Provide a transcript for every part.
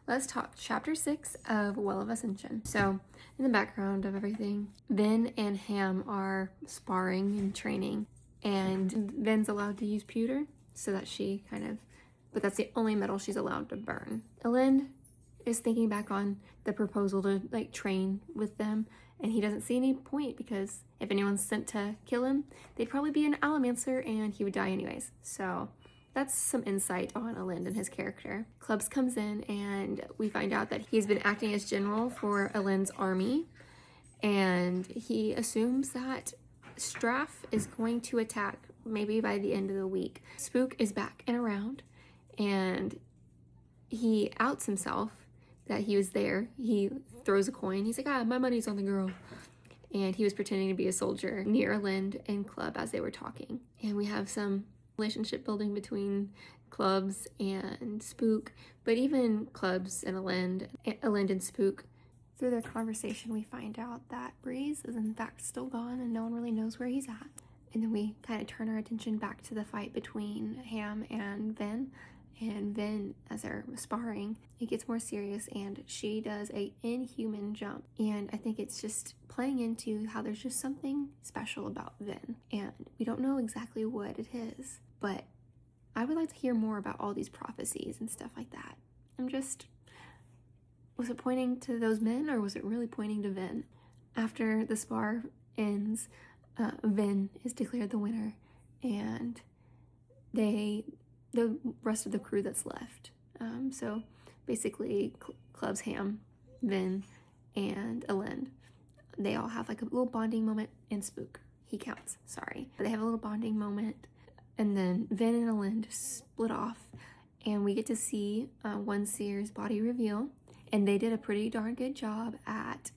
let's talk chapter 6 of Well of Ascension. So, in the background of everything, Vin and Ham are sparring and training, and Vin's allowed to use pewter so that she but that's the only metal she's allowed to burn. Elend is thinking back on the proposal to train with them, and he doesn't see any point because if anyone's sent to kill him, they'd probably be an Alamancer and he would die anyways. So that's some insight on Elend and his character. Clubs comes in and we find out that he's been acting as general for Elend's army, and he assumes that Straff is going to attack maybe by the end of the week. Spook is back and around, and he outs himself that he was there. He throws a coin. He's like, my money's on the girl. And he was pretending to be a soldier near Elend and Club as they were talking. And we have some relationship building between Clubs and Spook, but even Clubs and Elend and Spook. Through their conversation, we find out that Breeze is in fact still gone and no one really knows where he's at. And then we kind of turn our attention back to the fight between Ham and Vin. And Vin, as they're sparring, it gets more serious and she does a inhuman jump. And I think it's just playing into how there's just something special about Vin. And we don't know exactly what it is, but I would like to hear more about all these prophecies and stuff like that. Was it pointing to those men or was it really pointing to Vin? After the spar ends, Vin is declared the winner, and the rest of the crew that's left. So basically Clubs, Ham, Vin, and Elend, they all have like a little bonding moment, and Spook, he counts, sorry. But they have a little bonding moment, and then Vin and Elend split off, and we get to see one seer's body reveal, and they did a pretty darn good job at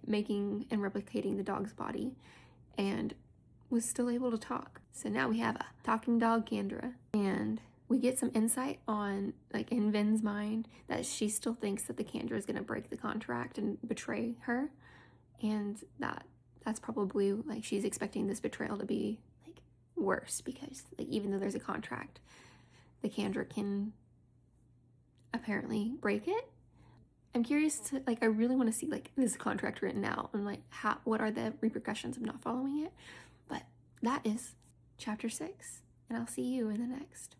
making and replicating the dog's body, and was still able to talk. So now we have a talking dog, Kandra, and we get some insight on, in Vin's mind, that she still thinks that the Kandra is going to break the contract and betray her, and that's probably, she's expecting this betrayal to be, worse, because, even though there's a contract, the Kandra can apparently break it. I'm curious to, I really want to see, this contract written out, and, what are the repercussions of not following it. But that is chapter 6, and I'll see you in the next.